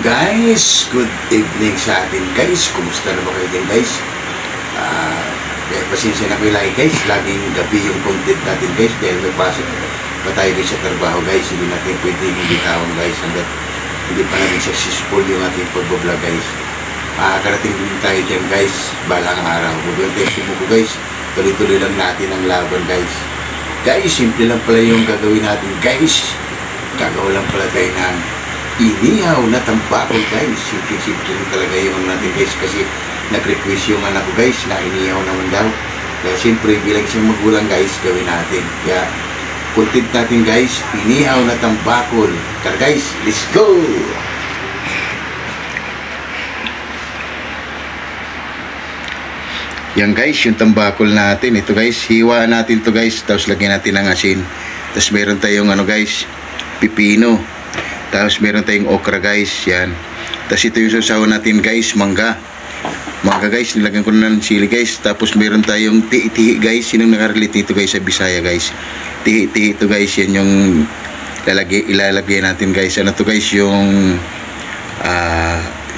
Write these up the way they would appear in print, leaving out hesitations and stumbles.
Guys, good evening sa atin guys. Kumusta na ba kayo din guys? Pasensya na kayo lagi guys. Laging gabi yung content natin guys. Dahil may pasok pa tayo guys sa trabaho guys. Hindi natin pwedeng bitawan guys. Hanggat hindi pa natin successful yung ating pag-vlog guys. Makakarating din tayo dyan guys. Balang araw. Huwag tayo sumuko guys. Tuloy-tuloy lang natin ang laban guys. Guys, simple lang pala yung gagawin natin guys. Gagawa lang pala tayo ng inihaw na tambakol guys. Simple lang talaga yung natin guys. Kasi nag-request yung anak ko guys na inihaw naman daw. Kaya siyempre bilang isang magulang guys, gawin natin. Kaya content natin guys, inihaw na tambakol. Tara guys, let's go! Yan guys, yung tambakol natin. Ito guys, hiwaan natin to guys. Tapos lagyan natin ng asin. Tapos meron tayong ano guys, pipino. Tapos meron tayong okra guys. Yan. Tapos ito yung sasawan natin guys, mangga. Mangga guys, nilagyan ko na ng sili guys. Tapos meron tayong tihi-tihi guys. Sinong nakarelate ito guys sa Bisaya guys. Tihi-tihi ito guys. Yan yung ilalagay natin guys. Ano to guys, yung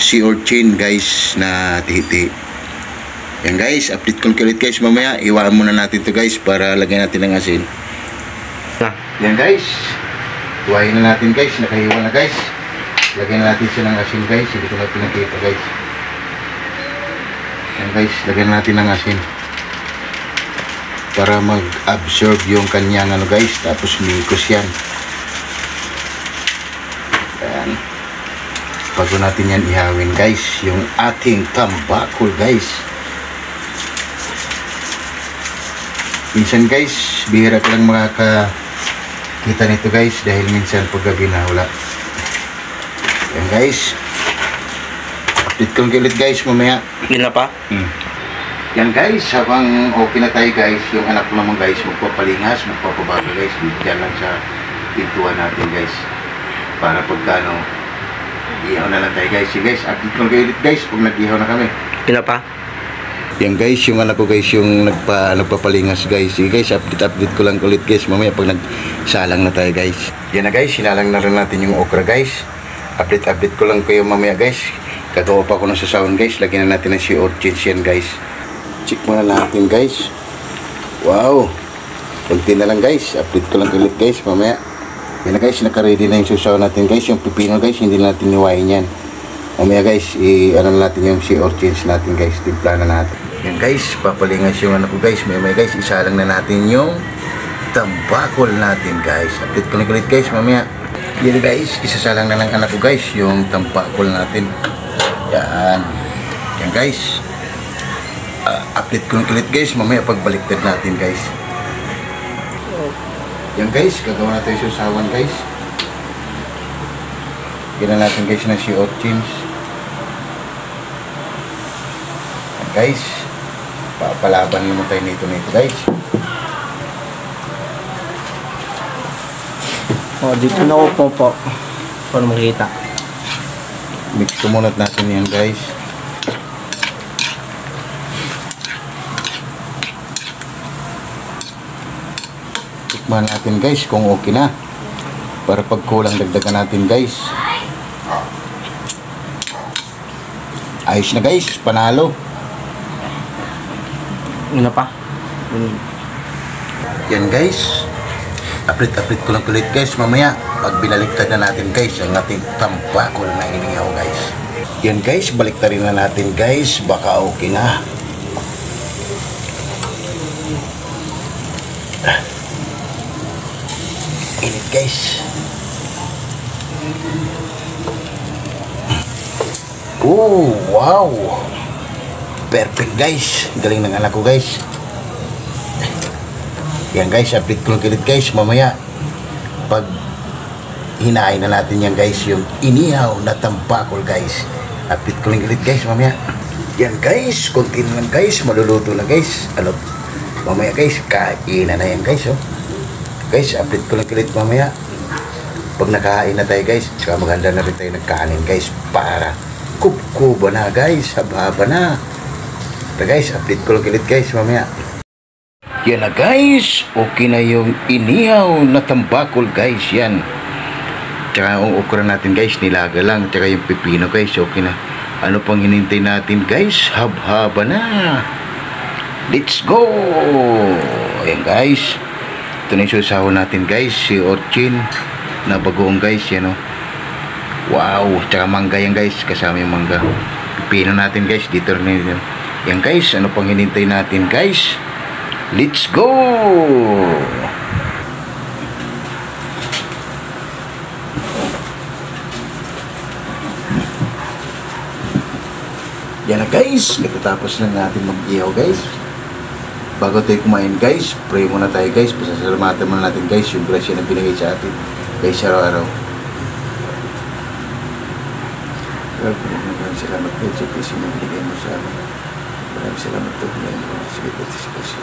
sea urchin guys na tihi-tihi. Yan guys, update ko ulit guys mamaya. Iwaan muna natin to guys para lagyan natin ng asin. Yan guys, iwain na natin guys. Nakahiwa na guys. Lagyan na natin siya ng asin guys. Hindi ko na pinakita guys. Yan guys, lagyan natin ng asin para mag-absorb yung kanyang ano guys. Tapos mikos yan. Yan. Bago natin yan ihawin guys, yung ating tambakol guys. Minsan guys, bihira ka lang makakita nito guys dahil minsan paggabi na wala. Yan guys, update ko ulit guys mamaya. Nila pa? Yan guys, habang okay na tayo guys, yung anak ko naman guys magpapalingas, magpapabago guys. Diyan lang sa pintuan natin guys, para pagkano ihaw na lang tayo guys. Yung guys, update ko ulit guys pag nag-ihaw na kami. Nila pa? Yan guys, yung anak ko guys yung nagpapalingas guys. Sige guys, update ko lang ulit guys mamaya pag nagsalang na tayo guys. Yan na guys, sinalang na rin natin yung okra guys. Update ko lang kayo mamaya guys. Gagawa pa ako ng sasawan guys. Lagyan na natin ng sea urchins yan guys. Check muna natin guys. Wow, konti na lang guys. Update ko lang ulit guys mamaya. Yan na guys, naka-ready na yung sasawan natin guys. Yung pipino guys, hindi natin niwain yan. Mamaya guys, ano natin yung sea urchins natin guys. Timpla na natin. Yan guys, papalingas yung ano ko guys. May guys, isalang na natin yung tambakol natin guys. Update ko lang ulit guys mamaya. Yan guys, isasalang na lang anak ko guys yung tambakol natin. Yan. Yan guys, update ko lang ulit guys mamaya pagbaliktad natin guys. Yan guys, gagawa natin yung sasawan guys. Yan natin guys na sea urchins. Yan guys, papalaban naman tayo nito guys. Dito na ako po para makita. Mix ko muna natin yan guys. Tikman natin guys kung okay na, para pag kulang dagdagan natin guys. Ayos na guys, panalo. Nila pa? Yan guys, update ko lang ulit guys mamaya pag binaliktad na natin guys ang ating tambakol na inihaw guys. Yan guys, baliktarin na natin guys, baka okay na. Init guys. Oh wow, perfect guys, galing ng anak ko guys. Yan guys, update ko ulit guys mamaya pag hinain na natin yan guys yung inihaw na tambakol guys. Update ko ulit guys mamaya. Yan guys, konti na lang guys, maluluto na guys. Ano, mamaya guys, kain na yan guys. Oh guys, update ko ulit mamaya pag nakain na tayo guys. Saka maganda na rin tayo nagkanin guys para kubkuba na guys, haba na. So guys, update ko ulit guys mamaya. Yan na guys, okay na yung inihaw na tambakol guys. Yan, Tsaka yung okra natin guys, nilaga lang. Tsaka yung pipino guys, okay na. Ano pang hinintay natin guys? Haba na. Let's go! Ayan guys. Ito na yung susawa natin guys. Si Orchin na bagoong guys. Yan o. Wow! Tsaka mangga yan guys. Kasama yung mangga. Pipino natin guys. Dito rin yun. Yan guys. Ano pang hinintay natin guys? Let's go! Yan na guys. Katapos na natin mag-ihaw guys. Bago tayo kumain guys, pray muna tayo guys. Pasasalamatan muna natin guys yung grasya na binigay sa atin guys araw-araw. Lord, maraming salamat guys sa kasi na binigay mo sa amin. Maraming salamat Lord ngayon mo sa kita sa kasi.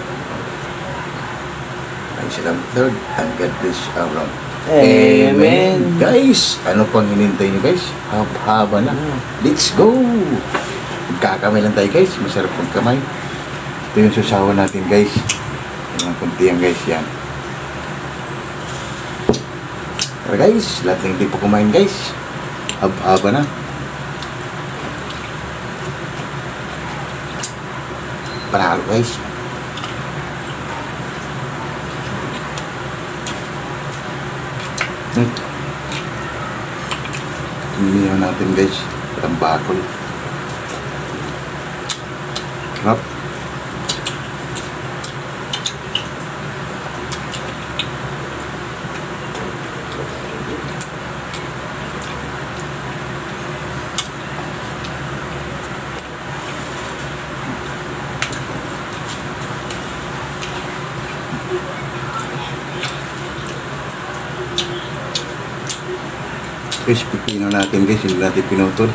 Maraming salamat Lord and God bless our Lord. Amen. Guys, ano pang hinintay nyo guys? Haba na. Let's go! Magkakamay lang tayo guys. Masarap magkamay. Ito yung susawa natin guys. Yung kunti yan guys. Yan. Tara guys. Lahat na hindi po kumain guys. Haba na. Panalo guys. Tingnan natin guys. Ang bakol. Sarap. Guys, pipino natin guys, hindi natin pinutol.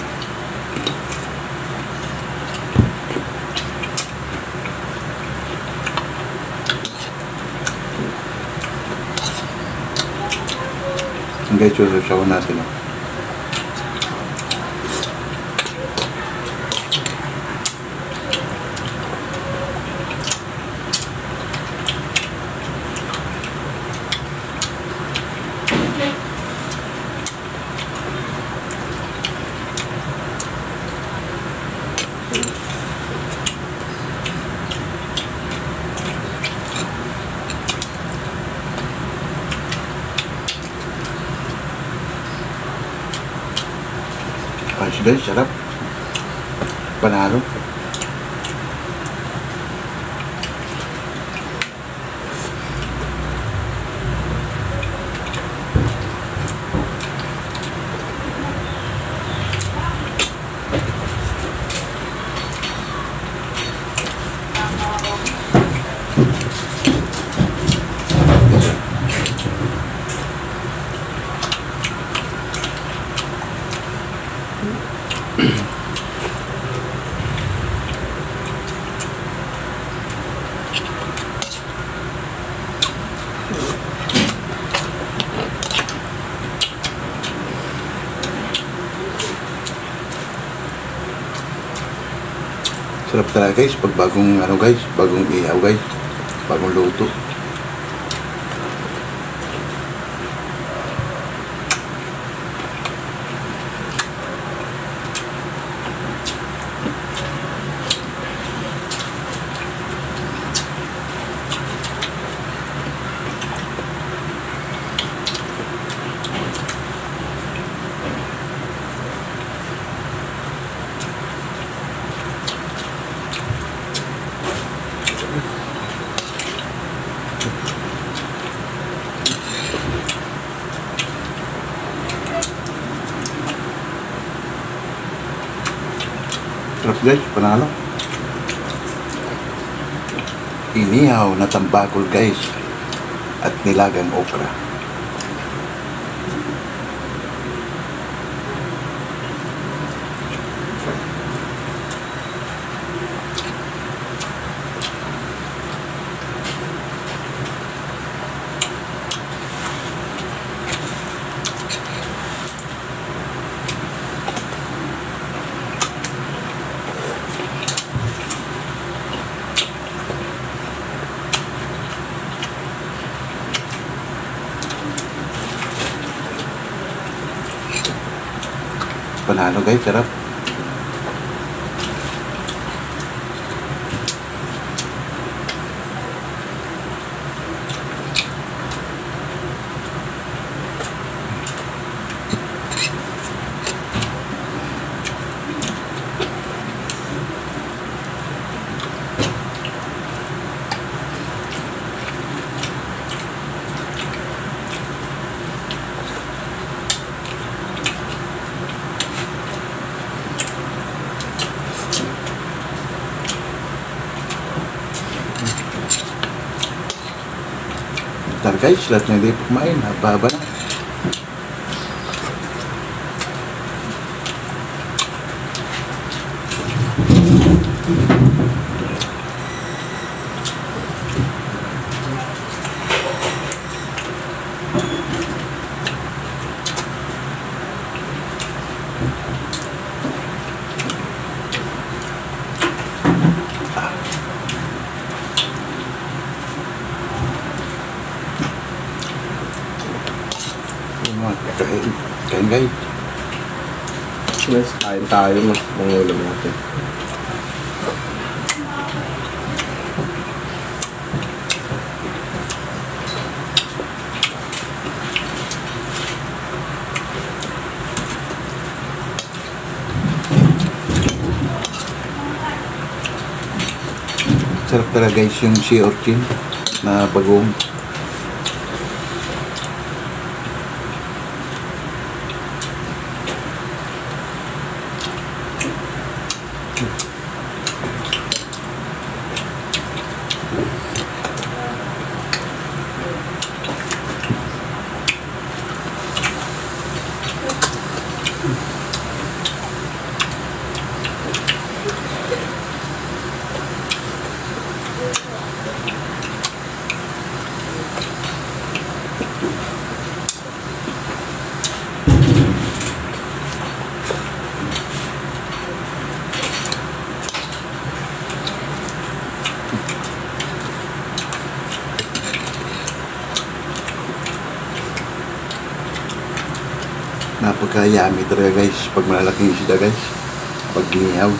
Guys, susasawa natin. Guys, sarap. Panalo. Sarap talaga guys, pag bagong ano guys, bagong ihaw guys, bagong luto. Sarap guys, panalo. Inihaw na tambakol guys at nilagang okra. Panalo guys, sarap. Tara guys, lahat na hindi po kumain. Haba-haba na. Kain guys. Mas kain tayo, mas pangulam natin. Sarap talaga guys yung sea urchin na bagong. Napaka-yummy talaga guys pag malalaking isda guys, pag ginihaw.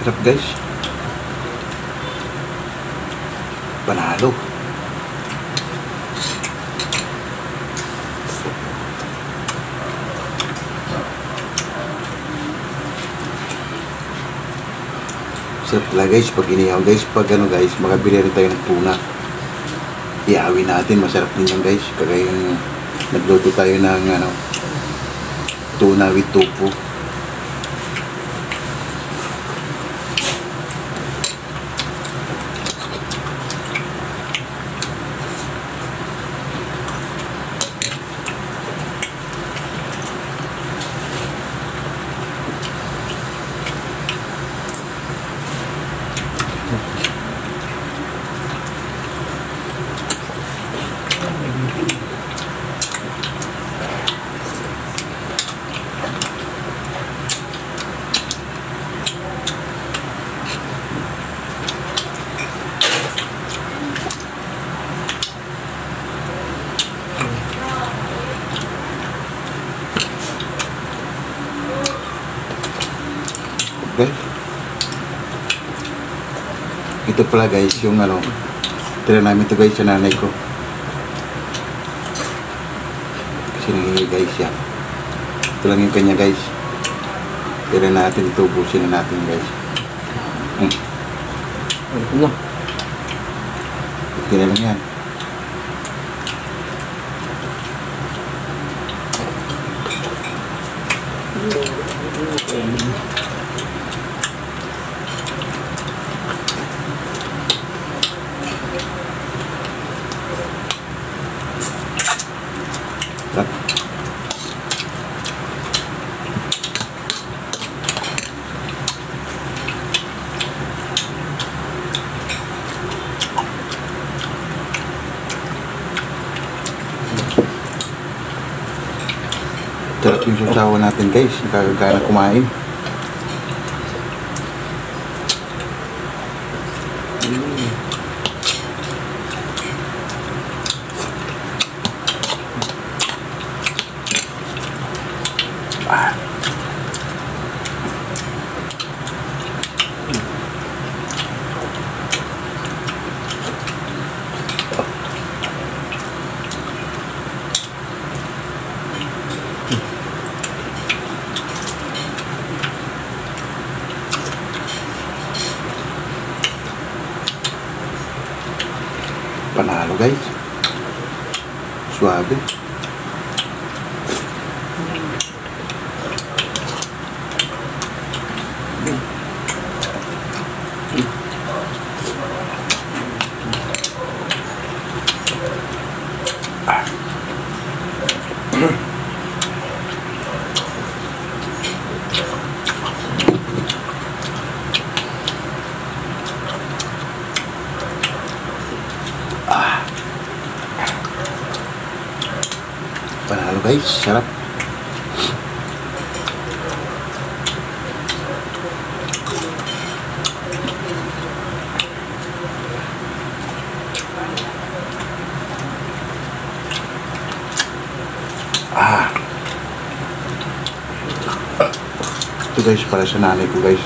Sarap guys. Panalo. Sarap talaga guys pag inihaw guys. Pag ano guys, makabili rin tayo ng tuna. Iawin natin, masarap din yan guys. Kaya yung nagluto tayo ng ano, tuna with tofu. Okay. Ito pala guys yung ano, tira namin ito guys sa nanay ko. Kasi nangyay guys yan. Ito lang yung kanya guys. Tira natin, tubusin na natin guys. Ito na. Tira lang yan. Sarap. Sarap yung susawa natin guys, nakakagana kumain. Panalo guys. Suabe. Panalo guys, sarap. Ito guys, para sa nanay ko guys.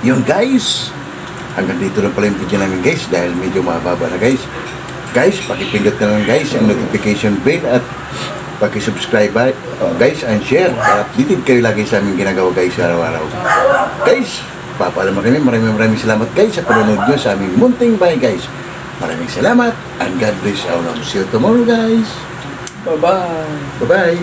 Yun guys, hanggang dito lang pala yung video namin guys dahil medyo mababa na guys. Guys, pakipindot na lang guys ang notification bell at pakisubscribe guys and share at updated kayo lagi sa aming ginagawa guys araw-araw. Guys, papaalam kami, maraming salamat guys sa panonood nyo sa aming munting bahay guys. Maraming salamat and God bless all. See you tomorrow guys. Bye-bye. Bye-bye.